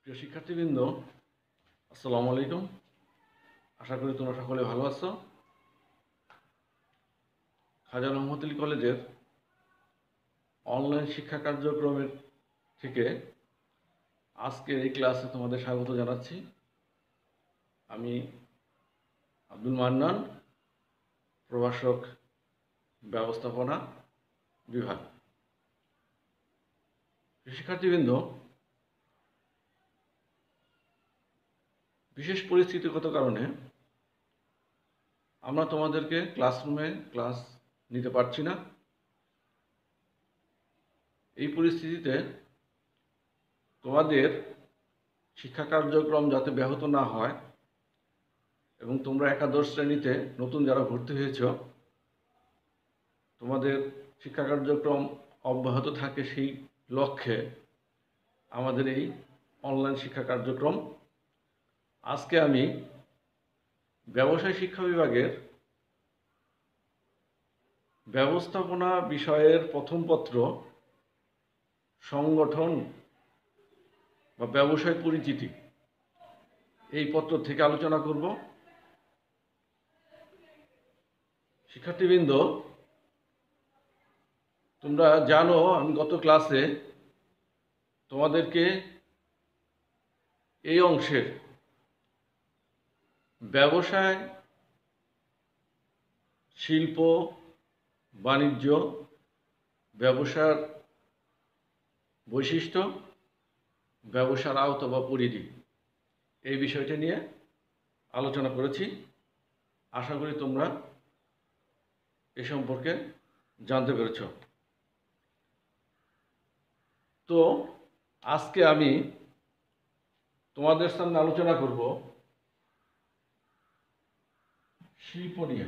প্রিয় শিক্ষার্থীবৃন্দ, আসসালামু আলাইকুম। আশা করি তোমরা সকলে ভালো আছো। খাজা রহমত আলী কলেজের অনলাইন শিক্ষা কার্যক্রমের থেকে আজকের এই ক্লাসে তোমাদের স্বাগত জানাচ্ছি। আমি আব্দুল মান্নান, প্রভাষক, ব্যবস্থাপনা বিভাগ। শিক্ষার্থীবৃন্দ, বিশেষ পরিস্থিতিগত কারণে আমরা তোমাদেরকে ক্লাসরুমে ক্লাস নিতে পারছি না। এই পরিস্থিতিতে তোমাদের শিক্ষা কার্যক্রম যাতে ব্যাহত না হয় এবং তোমরা একাদশ শ্রেণীতে নতুন যারা ভর্তি হয়েছ তোমাদের শিক্ষা কার্যক্রম অব্যাহত থাকে সেই লক্ষ্যে আমাদের এই অনলাইন শিক্ষা কার্যক্রম। আজকে আমি ব্যবসায় শিক্ষা বিভাগের ব্যবস্থাপনা বিষয়ের প্রথম পত্র সংগঠন বা ব্যবসায় পরিচিতি এই পত্র থেকে আলোচনা করব। শিক্ষার্থীবৃন্দ, তোমরা জানো আমি গত ক্লাসে তোমাদেরকে এই অংশের ব্যবসায়, শিল্প, বাণিজ্য, ব্যবসার বৈশিষ্ট্য, ব্যবসার আওতা বা পরিধি এই বিষয়টি নিয়ে আলোচনা করেছি। আশা করি তোমরা এ সম্পর্কে জানতে পেরেছ। তো আজকে আমি তোমাদের সামনে আলোচনা করব শিল্প নিয়ে।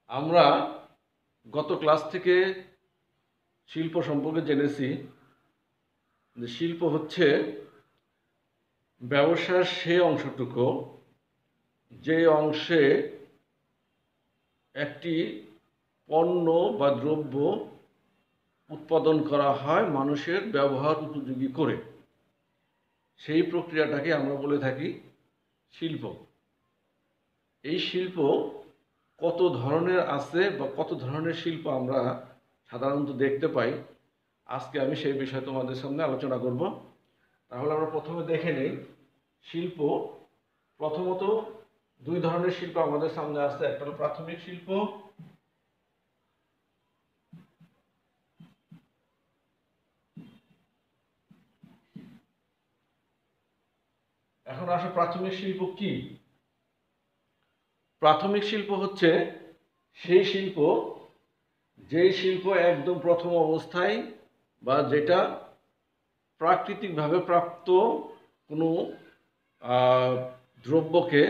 আমরা গত ক্লাস থেকে শিল্প সম্পর্কে জেনেছি যে শিল্প হচ্ছে ব্যবসার সে অংশটুকু যে অংশে একটি পণ্য বা দ্রব্য উৎপাদন করা হয় মানুষের ব্যবহার উপযোগী করে, সেই প্রক্রিয়াটাকে আমরা বলে থাকি শিল্প। এই শিল্প কত ধরনের আছে বা কত ধরনের শিল্প আমরা সাধারণত দেখতে পাই, আজকে আমি সেই বিষয়ে তোমাদের সামনে আলোচনা করব। তাহলে আমরা প্রথমে দেখে নেই শিল্প। প্রথমত দুই ধরনের শিল্প আমাদের সামনে আসছে, একটা হলো প্রাথমিক শিল্প, এখন আসে প্রাথমিক শিল্প কি। প্রাথমিক শিল্প হচ্ছে সেই শিল্প যেই শিল্প একদম প্রথম অবস্থায় বা যেটা প্রাকৃতিকভাবে প্রাপ্ত কোনো দ্রব্যকে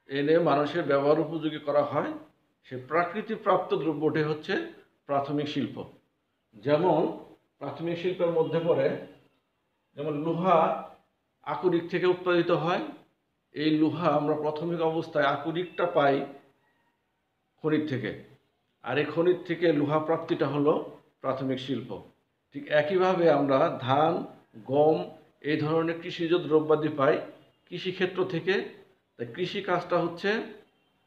এনে মানুষের ব্যবহার উপযোগী করা হয়, সে প্রাকৃতিক প্রাপ্ত দ্রব্যটি হচ্ছে প্রাথমিক শিল্প। যেমন প্রাথমিক শিল্পের মধ্যে পড়ে যেমন লোহা আকরিক থেকে উৎপাদিত হয়। এই লোহা আমরা প্রাথমিক অবস্থায় আকরিকটা পাই খনিজ থেকে, আর এই খনিজ থেকে লোহা প্রাপ্তিটা হলো প্রাথমিক শিল্প। ঠিক একইভাবে আমরা ধান, গম এই ধরনের কৃষিজ দ্রব্যাদি পাই কৃষিক্ষেত্র থেকে, তাই কৃষি কাজটা হচ্ছে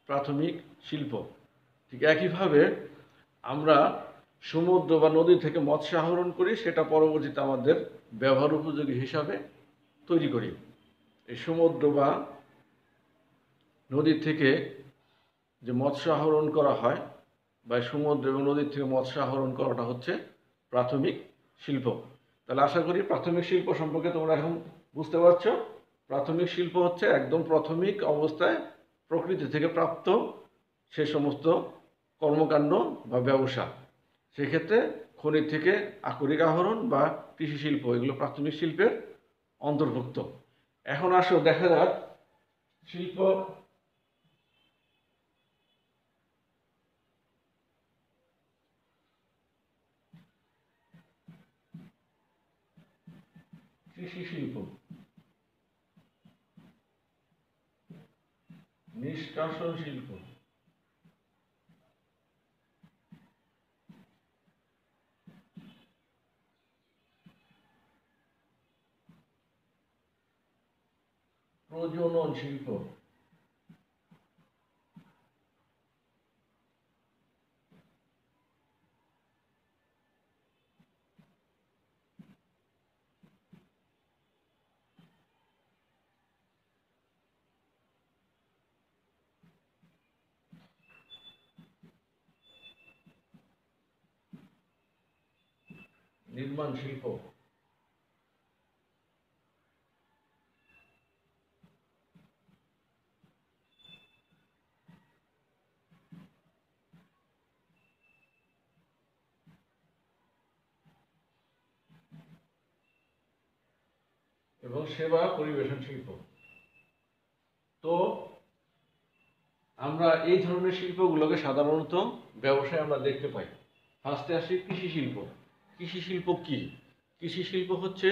প্রাথমিক শিল্প। ঠিক একইভাবে আমরা সমুদ্র বা নদী থেকে মৎস্য আহরণ করি, সেটা পরবর্তীতে আমাদের ব্যবহার উপযোগী হিসাবে তৈরি করি। এই সমুদ্র বা নদীর থেকে যে মৎস্য আহরণ করা হয় বা সমুদ্র এবং নদীর থেকে মৎস্য আহরণ করাটা হচ্ছে প্রাথমিক শিল্প। তাহলে আশা করি প্রাথমিক শিল্প সম্পর্কে তোমরা এখন বুঝতে পারছো। প্রাথমিক শিল্প হচ্ছে একদম প্রাথমিক অবস্থায় প্রকৃতি থেকে প্রাপ্ত সে সমস্ত কর্মকাণ্ড বা ব্যবসা। সেক্ষেত্রে খনি থেকে আকরিক আহরণ বা কৃষি শিল্প এগুলো প্রাথমিক শিল্পের অন্তর্ভুক্ত। এখন আসো দেখা যাক শিল্প কৃষি শিল্প, নিষ্কাশন শিল্প, প্রজনন শিল্প। নির্মাণ শিল্প। এবং সেবা পরিবেশন শিল্প। তো আমরা এই ধরনের শিল্পগুলোকে সাধারণত ব্যবসায় আমরা দেখতে পাই। ফার্স্টে আসি কৃষি শিল্প। কৃষি শিল্প কি? কৃষি শিল্প হচ্ছে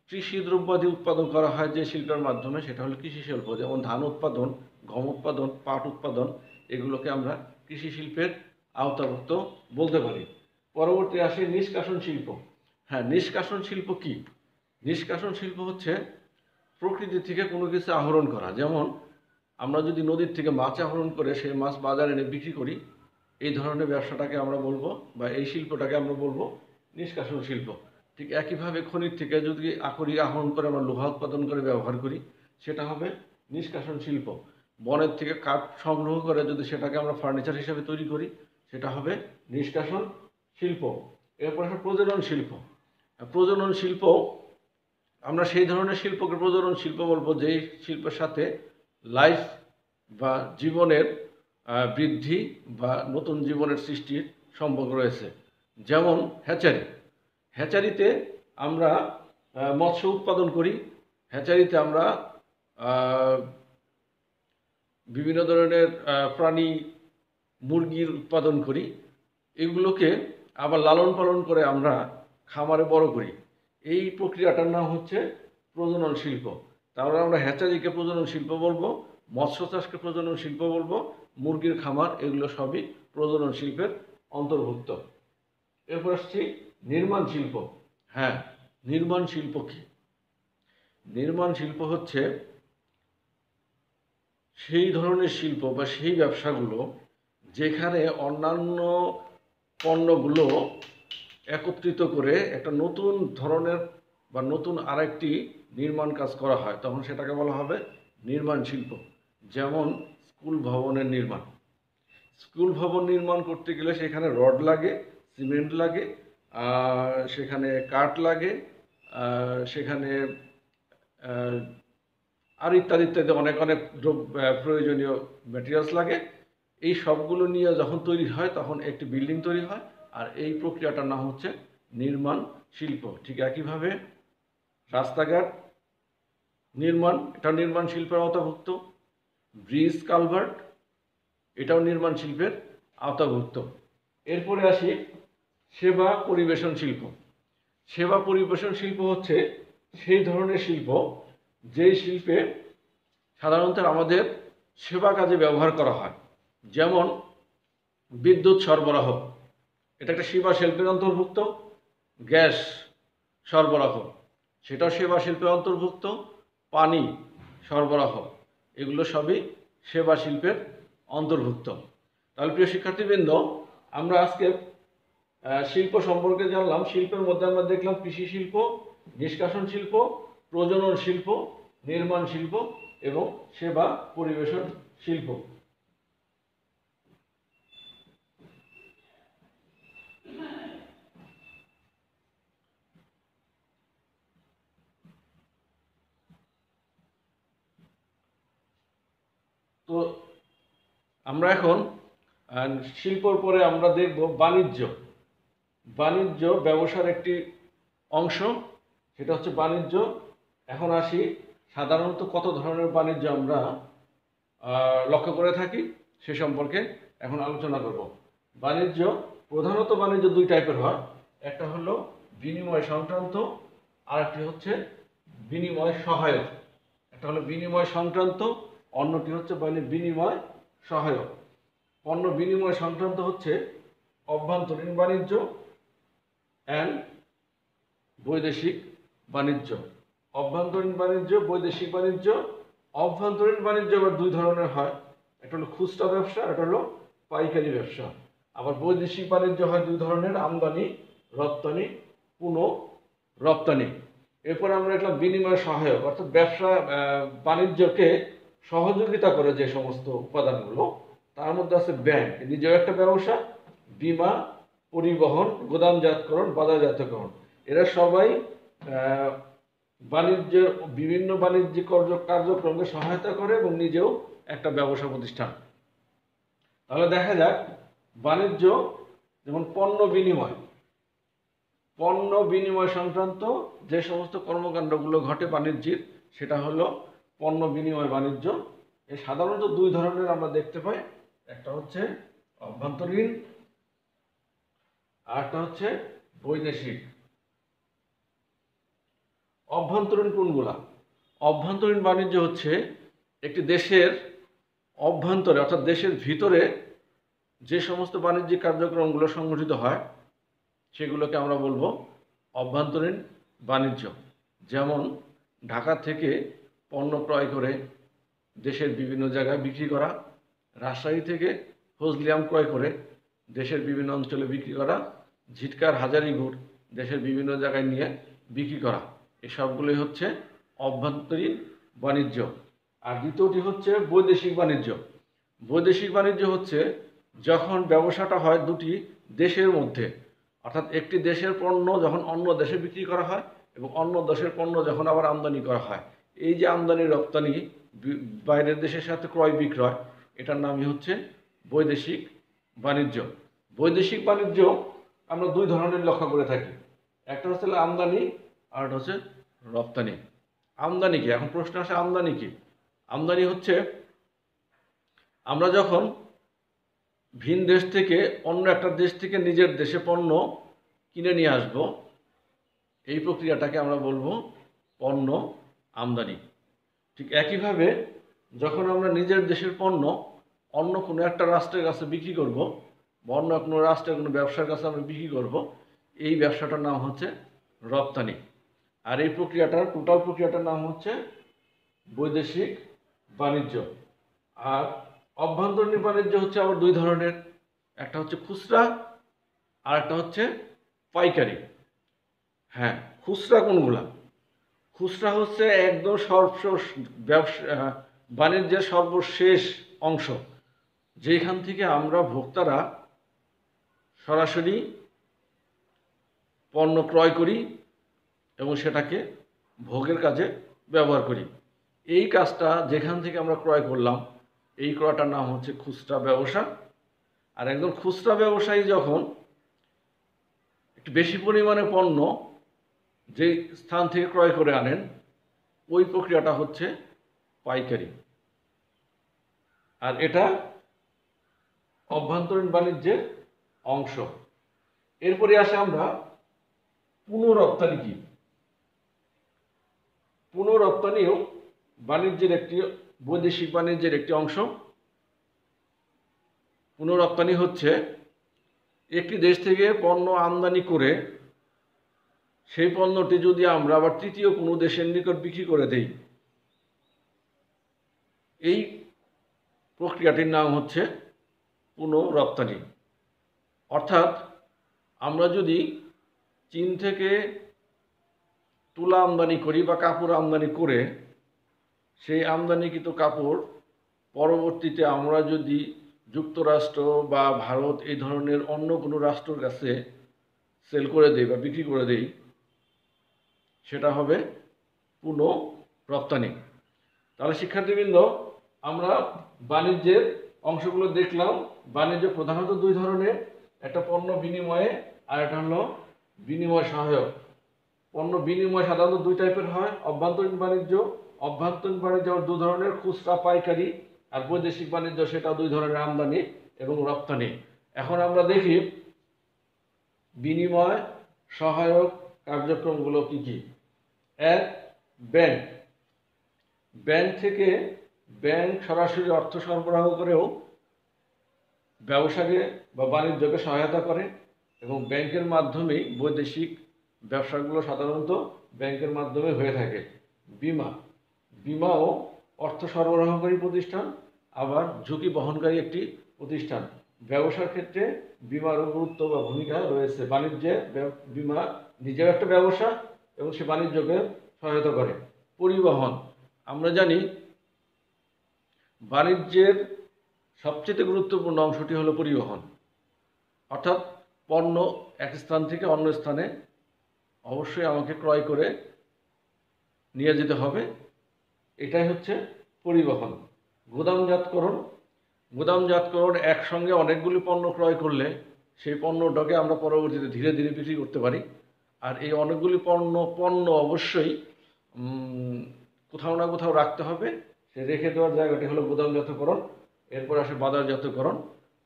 কৃষি দ্রব্যাদি উৎপাদন করা হয় যে শিল্পের মাধ্যমে, সেটা হলো কৃষি শিল্প। যেমন ধান উৎপাদন, গম উৎপাদন, পাট উৎপাদন, এগুলোকে আমরা কৃষি শিল্পের আওতাভুক্ত বলতে পারি। পরবর্তী আসে নিষ্কাশন শিল্প। হ্যাঁ, নিষ্কাশন শিল্প কি? নিষ্কাশন শিল্প হচ্ছে প্রকৃতি থেকে কোনো কিছু আহরণ করা। যেমন আমরা যদি নদীর থেকে মাছ আহরণ করে সেই মাছ বাজারে এনে বিক্রি করি, এই ধরনের ব্যবসাটাকে আমরা বলবো বা এই শিল্পটাকে আমরা বলবো নিষ্কাশন শিল্প। ঠিক একইভাবে খনির থেকে যদি আকরিক আহরণ করে আমরা লোহা উৎপাদন করে ব্যবহার করি, সেটা হবে নিষ্কাশন শিল্প। বনের থেকে কাঠ সংগ্রহ করে যদি সেটাকে আমরা ফার্নিচার হিসেবে তৈরি করি, সেটা হবে নিষ্কাশন শিল্প। এরপর আসে প্রজনন শিল্প। প্রজনন শিল্প, আমরা সেই ধরনের শিল্পকে প্রজনন শিল্প বলবো যেই শিল্পের সাথে লাইফ বা জীবনের বৃদ্ধি বা নতুন জীবনের সৃষ্টির সম্পর্ক রয়েছে। যেমন হ্যাচারি। হ্যাচারিতে আমরা মৎস্য উৎপাদন করি। হ্যাচারিতে আমরা বিভিন্ন ধরনের প্রাণী, মুরগির উৎপাদন করি। এগুলোকে আবার লালন পালন করে আমরা খামারে বড় করি। এই প্রক্রিয়াটার নাম হচ্ছে প্রজনন শিল্প। তাহলে আমরা হ্যাচারিকে প্রজনন শিল্প বলবো, মৎস্য চাষকে প্রজনন শিল্প বলবো, মুরগির খামার, এগুলো সবই প্রজনন শিল্পের অন্তর্ভুক্ত। এরপর আসছি নির্মাণ শিল্প। হ্যাঁ, নির্মাণ শিল্প কি? নির্মাণ শিল্প হচ্ছে সেই ধরনের শিল্প বা সেই ব্যবসাগুলো যেখানে অন্যান্য পণ্যগুলো একত্রিত করে একটা নতুন ধরনের বা নতুন আরেকটি নির্মাণ কাজ করা হয়, তখন সেটাকে বলা হবে নির্মাণ শিল্প। যেমন স্কুল ভবনের নির্মাণ। স্কুল ভবন নির্মাণ করতে গেলে সেখানে রড লাগে, সিমেন্ট লাগে, সেখানে কাঠ লাগে, সেখানে আর ইত্যাদি ইত্যাদি অনেক অনেক প্রয়োজনীয় ম্যাটেরিয়ালস লাগে। এই সবগুলো নিয়ে যখন তৈরি হয় তখন একটি বিল্ডিং তৈরি হয়, আর এই প্রক্রিয়াটার নাম হচ্ছে নির্মাণ শিল্প। ঠিক একইভাবে রাস্তাঘাট নির্মাণ, এটা নির্মাণ শিল্পের আওতাভুক্ত। ব্রিজ, কালভার্ট, এটাও নির্মাণ শিল্পের আওতাভুক্ত। এরপরে আসি সেবা পরিবেশন শিল্প। সেবা পরিবেশন শিল্প হচ্ছে সেই ধরনের শিল্প যেই শিল্পে সাধারণত আমাদের সেবা কাজে ব্যবহার করা হয়। যেমন বিদ্যুৎ সরবরাহ, এটা একটা সেবা শিল্পের অন্তর্ভুক্ত। গ্যাস সরবরাহ, সেটাও সেবা শিল্পের অন্তর্ভুক্ত। পানি সরবরাহ, এগুলো সবই সেবা শিল্পের অন্তর্ভুক্ত। তাহলে প্রিয় শিক্ষার্থীবৃন্দ, আমরা আজকে শিল্প সম্পর্কে জানলাম। শিল্পের মধ্যে আমরা দেখলাম কৃষি শিল্প, নিষ্কাশন শিল্প, প্রজনন শিল্প, নির্মাণ শিল্প এবং সেবা পরিবেশন শিল্প। তো আমরা এখন শিল্পর পরে আমরা দেখব বাণিজ্য। বাণিজ্য ব্যবসার একটি অংশ, সেটা হচ্ছে বাণিজ্য। এখন আসি সাধারণত কত ধরনের বাণিজ্য আমরা লক্ষ্য করে থাকি সে সম্পর্কে এখন আলোচনা করব। বাণিজ্য, প্রধানত বাণিজ্য দুই টাইপের হয়। একটা হলো বিনিময় সংক্রান্ত, আর একটি হচ্ছে বিনিময় সহায়ক। একটা হলো বিনিময় সংক্রান্ত, অন্যটি হচ্ছে বিনিময় সহায়ক। পণ্য বিনিময় সংক্রান্ত হচ্ছে অভ্যন্তরীণ বাণিজ্য অ্যান্ড বৈদেশিক বাণিজ্য। অভ্যন্তরীণ বাণিজ্য, বৈদেশিক বাণিজ্য, অভ্যন্তরীণ বাণিজ্য আবার দুই ধরনের হয়, একটা হলো খুচরা ব্যবসা, একটা হলো পাইকারি ব্যবসা। আবার বৈদেশিক বাণিজ্য হয় দুই ধরনের, আমদানি রপ্তানি, পুনঃ রপ্তানি। এরপর আমরা দেখলাম বিনিময় সহায়ক, অর্থাৎ ব্যবসা বাণিজ্যকে সহযোগিতা করে যে সমস্ত উপাদানগুলো, তার মধ্যে আছে ব্যাংক, নিজেও একটা ব্যবসা, বীমা, পরিবহন, গোদামজাতকরণ, বাজারজাতকরণ। এরা সবাই বাণিজ্যের বিভিন্ন বাণিজ্যিক কার্যক্রমকে সহায়তা করে এবং নিজেও একটা ব্যবসা প্রতিষ্ঠান। তাহলে দেখা যাক বাণিজ্য যেমন পণ্য বিনিময় সংক্রান্ত যে সমস্ত কর্মকাণ্ডগুলো ঘটে বাণিজ্যের, সেটা হলো পণ্য বিনিময় বাণিজ্য। এই সাধারণত দুই ধরনের আমরা দেখতে পাই, একটা হচ্ছে অভ্যন্তরীণ আর একটা হচ্ছে বৈদেশিক। অভ্যন্তরীণ কোনগুলা? অভ্যন্তরীণ বাণিজ্য হচ্ছে একটি দেশের অভ্যন্তরে অর্থাৎ দেশের ভিতরে যে সমস্ত বাণিজ্যিক কার্যক্রমগুলো সংগঠিত হয় সেগুলোকে আমরা বলবো অভ্যন্তরীণ বাণিজ্য। যেমন ঢাকা থেকে পণ্য ক্রয় করে দেশের বিভিন্ন জায়গায় বিক্রি করা, রাজশাহী থেকে ফজলি আম ক্রয় করে দেশের বিভিন্ন অঞ্চলে বিক্রি করা, ঝিটকার হাজারি গুড় দেশের বিভিন্ন জায়গায় নিয়ে বিক্রি করা, এসবগুলোই হচ্ছে অভ্যন্তরীণ বাণিজ্য। আর দ্বিতীয়টি হচ্ছে বৈদেশিক বাণিজ্য। বৈদেশিক বাণিজ্য হচ্ছে যখন ব্যবসাটা হয় দুটি দেশের মধ্যে, অর্থাৎ একটি দেশের পণ্য যখন অন্য দেশে বিক্রি করা হয় এবং অন্য দেশের পণ্য যখন আবার আমদানি করা হয়, এই যে আমদানি রপ্তানি বাইরের দেশের সাথে ক্রয় বিক্রয়, এটার নামই হচ্ছে বৈদেশিক বাণিজ্য। বৈদেশিক বাণিজ্য আমরা দুই ধরনের লক্ষ্য করে থাকি, একটা হচ্ছে আমদানি আর একটা হচ্ছে রপ্তানি। আমদানি কি? এখন প্রশ্ন আসে আমদানি কি? আমদানি হচ্ছে আমরা যখন ভিন দেশ থেকে অন্য একটা দেশ থেকে নিজের দেশে পণ্য কিনে নিয়ে আসব, এই প্রক্রিয়াটাকে আমরা বলবো পণ্য আমদানি। ঠিক একইভাবে যখন আমরা নিজের দেশের পণ্য অন্য কোনো একটা রাষ্ট্রের কাছে বিক্রি করব বা অন্য কোনো রাষ্ট্রের কোনো ব্যবসার কাছে আমরা বিক্রি করব, এই ব্যবসাটার নাম হচ্ছে রপ্তানি। আর এই প্রক্রিয়াটার টোটাল প্রক্রিয়াটার নাম হচ্ছে বৈদেশিক বাণিজ্য। আর অভ্যন্তরীণ বাণিজ্য হচ্ছে আবার দুই ধরনের, একটা হচ্ছে খুচরা আর একটা হচ্ছে পাইকারি। হ্যাঁ, খুচরা কোনগুলা? খুচরা হচ্ছে একদম ব্যবসা বাণিজ্যের সর্বশেষ অংশ, যেখান থেকে আমরা ভোক্তারা সরাসরি পণ্য ক্রয় করি এবং সেটাকে ভোগের কাজে ব্যবহার করি। এই কাজটা যেখান থেকে আমরা ক্রয় করলাম, এই ক্রয়টার নাম হচ্ছে খুচরা ব্যবসা। আর একজন খুচরা ব্যবসায়ী যখন একটু বেশি পরিমাণে পণ্য যে স্থান থেকে ক্রয় করে আনেন, ওই প্রক্রিয়াটা হচ্ছে পাইকারি। আর এটা অভ্যন্তরীণ বাণিজ্যের অংশ। এরপরে আসে আমরা পুনঃরপ্তানি কি? পুনঃরপ্তানিও বাণিজ্যের একটি বৈদেশিক বাণিজ্যের একটি অংশ। পুনঃরপ্তানি হচ্ছে একটি দেশ থেকে পণ্য আমদানি করে সেই পণ্যটি যদি আমরা আবার তৃতীয় কোনো দেশের নিকট বিক্রি করে দেই, এই প্রক্রিয়াটির নাম হচ্ছে পুনঃরপ্তানি। অর্থাৎ আমরা যদি চীন থেকে তুলা আমদানি করি বা কাপড় আমদানি করে সেই আমদানিকৃত কাপড় পরবর্তীতে আমরা যদি যুক্তরাষ্ট্র বা ভারত এই ধরনের অন্য কোনো রাষ্ট্রের কাছে সেল করে দেই বা বিক্রি করে দেই, সেটা হবে পুনঃরপ্তানি। তাহলে শিক্ষার্থীবৃন্দ, আমরা বাণিজ্যের অংশগুলো দেখলাম। বাণিজ্য প্রধানত দুই ধরনের, একটা পণ্য বিনিময়ে আর একটা হলো বিনিময় সহায়ক। পণ্য বিনিময় সাধারণত দুই টাইপের হয়, অভ্যন্তরীণ বাণিজ্য দু ধরনের, খুচরা পাইকারি। আর বৈদেশিক বাণিজ্য সেটা দুই ধরনের, আমদানি এবং রপ্তানি। এখন আমরা দেখি বিনিময় সহায়ক কার্যক্রমগুলো কি কি। এক, ব্যাংক সরাসরি অর্থ সরবরাহ করেও ব্যবসাকে বা বাণিজ্যকে সহায়তা করে এবং ব্যাংকের মাধ্যমেই বৈদেশিক ব্যবসাগুলো সাধারণত ব্যাংকের মাধ্যমে হয়ে থাকে। বিমাও অর্থ সরবরাহকারী প্রতিষ্ঠান, আবার ঝুঁকি বহনকারী একটি প্রতিষ্ঠান। ব্যবসার ক্ষেত্রে বীমারও গুরুত্ব বা ভূমিকা রয়েছে। বাণিজ্যে বীমা নিজেও একটা ব্যবসা এবং সে বাণিজ্যকে সহায়তা করে। পরিবহন, আমরা জানি বাণিজ্যের সবচেয়ে গুরুত্বপূর্ণ অংশটি হলো পরিবহন, অর্থাৎ পণ্য এক স্থান থেকে অন্য স্থানে অবশ্যই আমাকে ক্রয় করে নিয়ে যেতে হবে, এটাই হচ্ছে পরিবহন। গুদামজাতকরণ, গুদামজাতকরণ একসঙ্গে অনেকগুলি পণ্য ক্রয় করলে সেই পণ্যটাকে আমরা পরবর্তীতে ধীরে ধীরে বিক্রি করতে পারি। আর এই অনেকগুলি পণ্য অবশ্যই কোথাও না কোথাও রাখতে হবে। সে রেখে দেওয়ার জায়গাটি হলো গুদামজাতকরণ। এরপর আসে বাজারজাতকরণ।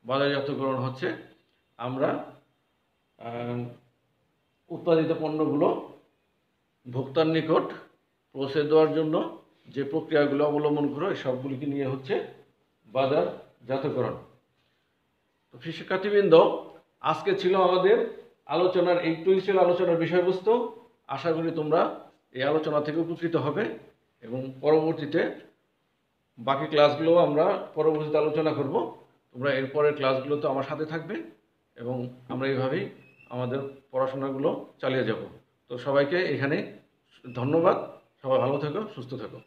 বাজারজাতকরণ হচ্ছে আমরা উৎপাদিত পণ্যগুলো ভোক্তার নিকট পৌঁছে দেওয়ার জন্য যে প্রক্রিয়াগুলো অবলম্বন করো, এই সবগুলিকে নিয়ে হচ্ছে বাজারজাতকরণ। তো শিক্ষার্থীবৃন্দ, আজকে ছিল আমাদের আলোচনার এইটুই ছিল আলোচনার বিষয়বস্তু। আশা করি তোমরা এই আলোচনা থেকে উপকৃত হবে এবং পরবর্তীতে বাকি ক্লাসগুলো আমরা পরবর্তীতে আলোচনা করব। তোমরা এরপরের ক্লাসগুলোতে আমার সাথে থাকবে এবং আমরা এইভাবেই আমাদের পড়াশোনাগুলো চালিয়ে যাব। তো সবাইকে এখানে ধন্যবাদ। সবাই ভালো থেকো, সুস্থ থেকো।